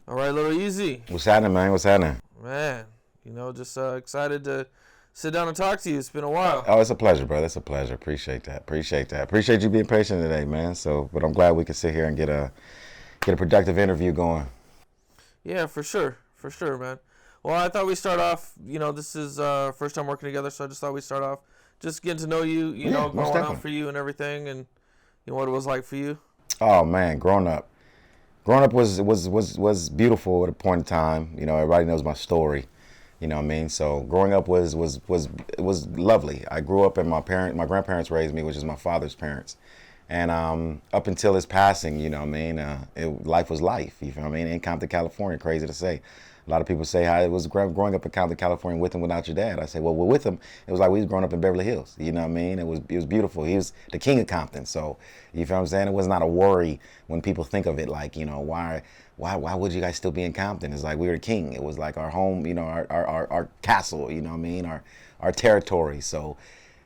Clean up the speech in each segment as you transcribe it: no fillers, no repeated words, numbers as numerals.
All right, little Easy. What's happening, man? What's happening? Man, just excited to sit down and talk to you. It's been a while. Oh, it's a pleasure, brother. It's a pleasure. Appreciate that. Appreciate that. Appreciate you being patient today, man. But I'm glad we could sit here and get a productive interview going. Yeah, for sure. For sure, man. Well, I thought we'd start off, this is first time working together, so I just thought we'd start off just getting to know you, Yeah, most growing up definitely. for you and everything, and what it was like for you. Oh man, growing up was beautiful at a point in time. Everybody knows my story. You know what I mean? So growing up was lovely. I grew up and my grandparents raised me, which is my father's parents. And up until his passing, you know what I mean, life was life, you feel what I mean, in Compton, California, crazy to say. A lot of people say how it was growing up in Compton, California with and without your dad. I say, well, with him, it was like we was growing up in Beverly Hills, you know what I mean? It was beautiful. He was the king of Compton, so you feel what I'm saying? It was not a worry when people think of it like, why would you guys still be in Compton? It's like we were the king. It was like our home, our castle, you know what I mean, our territory. So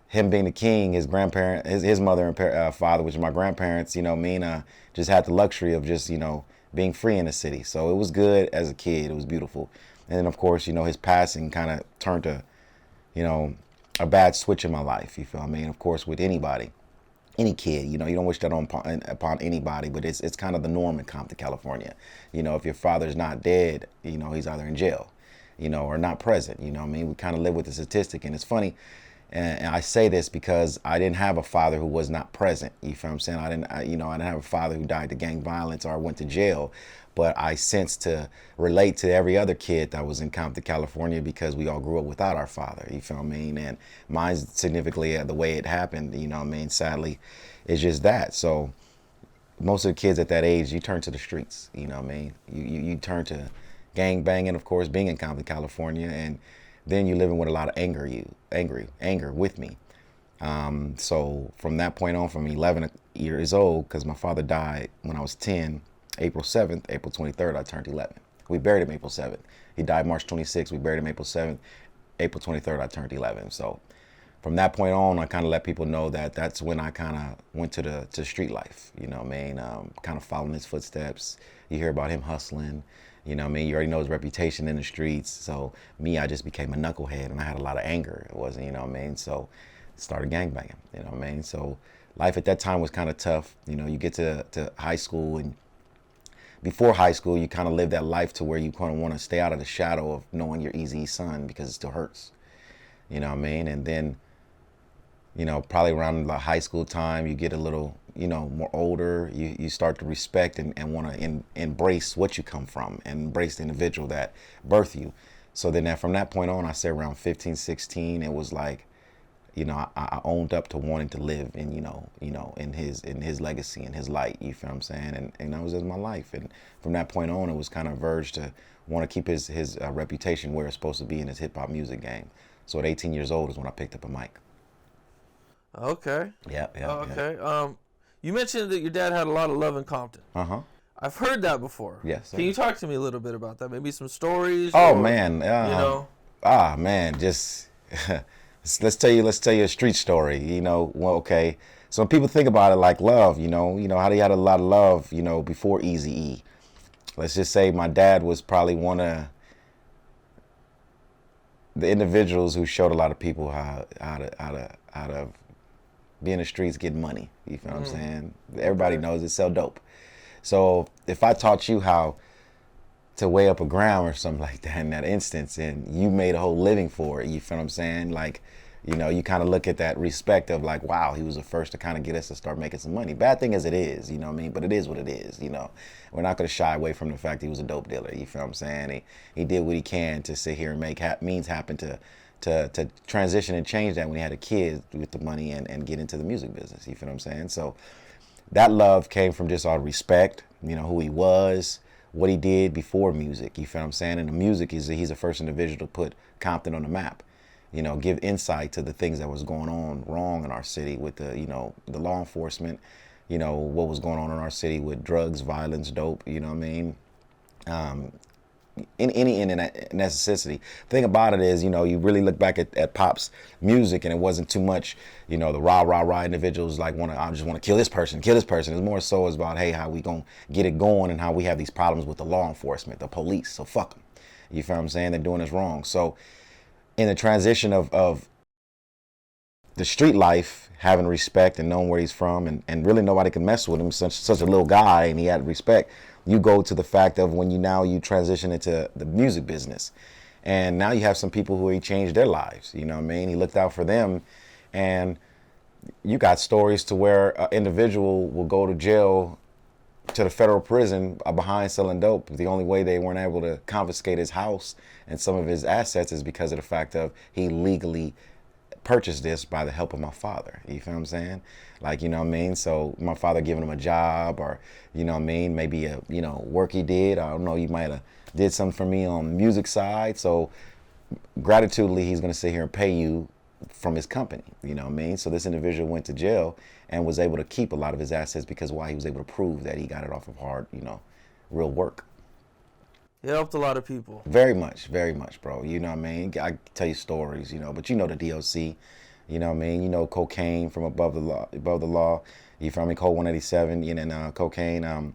him being the king, his grandparent, his mother and father, which are my grandparents, just had the luxury of just, being free in the city. So it was good as a kid. It was beautiful. And then, of course, his passing kind of turned you know, a bad switch in my life. You feel what I mean? Of course, with anybody, any kid, you don't wish that upon anybody, but it's kind of the norm in Compton, California. If your father's not dead, he's either in jail, or not present. You know what I mean? We kind of live with the statistic, and it's funny. And I say this because I didn't have a father who was not present. You feel what I'm saying? I didn't have a father who died to gang violence or went to jail. But I sense to relate to every other kid that was in Compton, California, because we all grew up without our father. You feel what I mean? And mine's significantly the way it happened. You know what I mean? Sadly, it's just that. So most of the kids at that age, you turn to the streets. You know what I mean? You turn to gang banging, of course, being in Compton, California, and then you're living with a lot of anger with me. So from that point on, from 11 years old, because my father died when I was 10, April 7th, April 23rd, I turned 11. We buried him April 7th. He died March 26th. We buried him April 7th. April 23rd, I turned 11. So from that point on, I kind of let people know that that's when I kind of went to street life. You know what I mean? Kind of following his footsteps. You hear about him hustling. You know what I mean? You already know his reputation in the streets. So me, I just became a knucklehead, and I had a lot of anger. It wasn't, you know what I mean? So started gangbanging, you know what I mean? So life at that time was kind of tough. You get to high school, and before high school, you kind of live that life to where you kind of want to stay out of the shadow of knowing you're Eazy's son because it still hurts. You know what I mean? And then probably around the high school time, you get a little, more older. You start to respect and want to embrace what you come from and embrace the individual that birthed you. So then from that point on, I say around 15, 16, it was like, I owned up to wanting to live in, in his legacy and his light. You feel what I'm saying? And that was just my life. And from that point on, it was kind of verged to want to keep his reputation where it's supposed to be in his hip hop music game. So at 18 years old is when I picked up a mic. Okay. Yeah, yeah, Okay. You mentioned that your dad had a lot of love in Compton. yeah. Uh-huh. I've heard that before. Yes. Can you talk to me a little bit about that? Maybe some stories. Oh, or, man. Man, just let's tell you a street story. Well, okay. So when people think about it like love, how they had a lot of love, before Eazy-E. Let's just say my dad was probably one of the individuals who showed a lot of people how to be in the streets, get money. You feel what I'm saying? Everybody knows it, sell dope. So if I taught you how to weigh up a gram or something like that in that instance, and you made a whole living for it, you feel what I'm saying? Like, you kind of look at that respect of like, wow, he was the first to kind of get us to start making some money. Bad thing as it is, you know what I mean? But it is what it is, We're not going to shy away from the fact he was a dope dealer, you feel what I'm saying? He did what he can to sit here and make means happen to transition and change that when he had a kid with the money and get into the music business, you feel what I'm saying? So that love came from just our respect, who he was, what he did before music, you feel what I'm saying? And the music he's the first individual to put Compton on the map. Give insight to the things that was going on wrong in our city with the law enforcement, what was going on in our city with drugs, violence, dope, you know what I mean? in any necessity. The thing about it is, you really look back at Pop's music, and it wasn't too much, the rah individuals like I just want to kill this person. It's more so about, hey, how we gonna get it going, and how we have these problems with the law enforcement, the police. So fuck them. You feel what I'm saying? They're doing us wrong. So in the transition of the street life, having respect and knowing where he's from, and really nobody can mess with him, such a little guy, and he had respect. You go to the fact of when you transition into the music business, and now you have some people who he changed their lives. You know what I mean? He looked out for them, and you got stories to where an individual will go to jail, to the federal prison, behind selling dope. The only way they weren't able to confiscate his house and some of his assets is because of the fact of he legally purchased this by the help of my father. You feel what I'm saying? Like, you know what I mean? So my father giving him a job, or, you know what I mean, maybe a, work he did. I don't know, he might have did something for me on the music side. So gratitudely, he's going to sit here and pay you from his company. You know what I mean? So this individual went to jail and was able to keep a lot of his assets because why? He was able to prove that he got it off of hard, real work. It helped a lot of people. Very much, bro. You know what I mean? I tell you stories, but you know the DOC, you know what I mean? You know cocaine from above the law. You feel me? Code 187, and cocaine,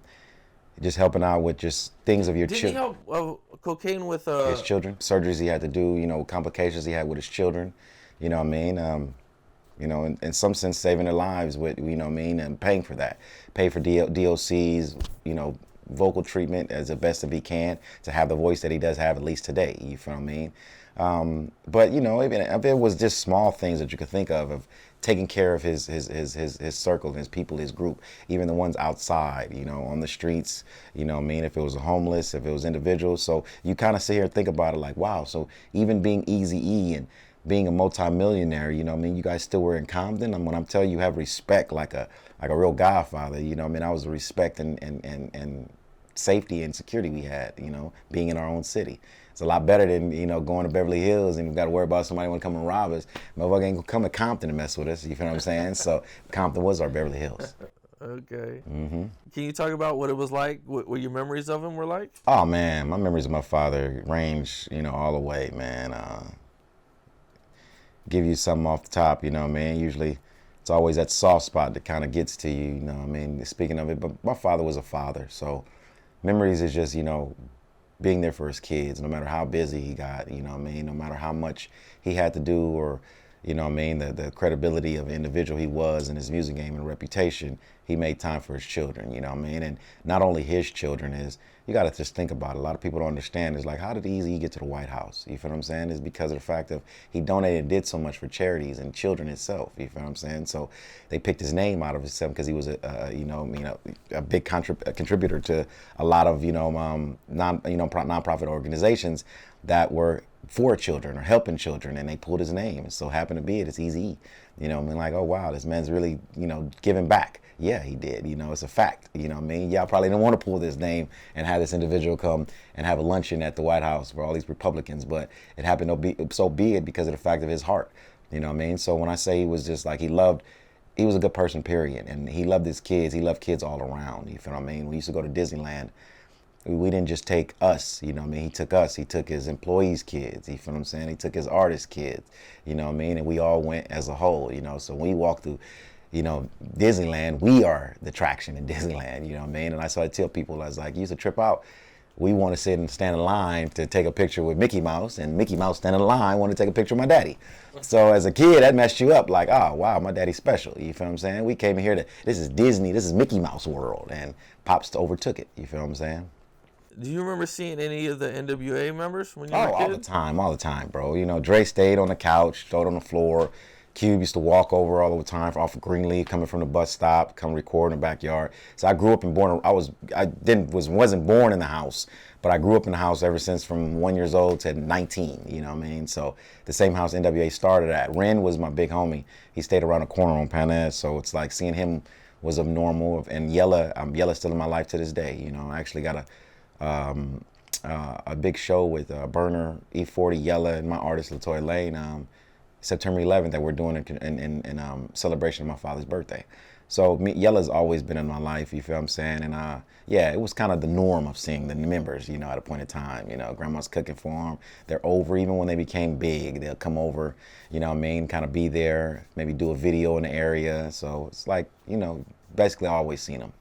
just helping out with just things of your children. Did he help cocaine with his children? Surgeries he had to do, complications he had with his children. You know what I mean? In some sense, saving their lives with, you know what I mean, and paying for that. Pay for DOC's, vocal treatment as the best of he can to have the voice that he does have, at least today. You feel what I mean? But even if it was just small things that you could think of taking care of his circle, his people, his group, even the ones outside, on the streets, you know what I mean? If it was a homeless, if it was individuals. So you kind of sit here and think about it like, wow. So even being Eazy-E and being a multimillionaire, you know what I mean? You guys still were in Compton. And when I'm telling you have respect like a real godfather, you know what I mean? I was the respect and safety and security we had, being in our own city. It's a lot better than, going to Beverly Hills and you got to worry about somebody want to come and rob us. Motherfucker ain't gonna come to Compton and mess with us. You feel what I'm saying? So Compton was our Beverly Hills. Okay. Mm-hmm. Can you talk about what it was like, what your memories of him were like? Oh, man, my memories of my father range, all the way, man. Give you something off the top, you know what I mean? Usually it's always that soft spot that kind of gets to you, you know what I mean? Speaking of it, but my father was a father, so memories is just, being there for his kids, no matter how busy he got, you know what I mean? No matter how much he had to do or, you know what I mean, the credibility of the individual he was in his music game and reputation, he made time for his children, you know what I mean? And not only his children is, you got to just think about it. A lot of people don't understand. It's like, how did Eazy get to the White House? You feel what I'm saying? It's because of the fact of he donated and did so much for charities and children itself. You feel what I'm saying? So they picked his name out of himself because he was a big contributor to a lot of nonprofit organizations that were for children or helping children, and they pulled his name. And so happened to be it's Eazy. You know what I mean? Like, oh wow, this man's really giving back. Yeah, he did. It's a fact. You know what I mean? Y'all probably didn't want to pull this name and have this individual come and have a luncheon at the White House for all these Republicans, but it happened to be so be it because of the fact of his heart. You know what I mean? So when I say he was just like he was a good person, period, and he loved his kids. He loved kids all around. You feel what I mean? We used to go to Disneyland. We didn't just take us, you know what I mean? He took us. He took his employees' kids. You feel what I'm saying? He took his artists' kids. You know what I mean? And we all went as a whole. So when we walked through, Disneyland, we are the attraction in Disneyland, you know what I mean? And I started to tell people, I was like, you used to trip out. We want to sit and stand in line to take a picture with Mickey Mouse, and Mickey Mouse standing in line want to take a picture with my daddy. So as a kid, that messed you up, like, oh, wow, my daddy's special. You feel what I'm saying? We came in here this is Disney, this is Mickey Mouse world, and Pops overtook it. You feel what I'm saying? Do you remember seeing any of the NWA members when you were a kid? All the time, bro. Dre stayed on the couch, stayed on the floor. Cube used to walk over all the time off of Greenleaf, coming from the bus stop, come record in the backyard. So I grew up and wasn't born in the house, but I grew up in the house ever since from 1 year old to 19. You know what I mean? So the same house NWA started at. Ren was my big homie. He stayed around the corner on Pan so it's like seeing him was abnormal. And Yella's still in my life to this day. I actually got a big show with Burner, E40, Yella, and my artist LaToya Lane. September 11th that we're doing in celebration of my father's birthday. So Yella's always been in my life, you feel what I'm saying? And yeah, it was kind of the norm of seeing the members, you know, at a point in time. You know, grandma's cooking for them. They're over, even when they became big, they'll come over, you know what I mean, kind of be there, maybe do a video in the area. So it's like, you know, basically always seen them.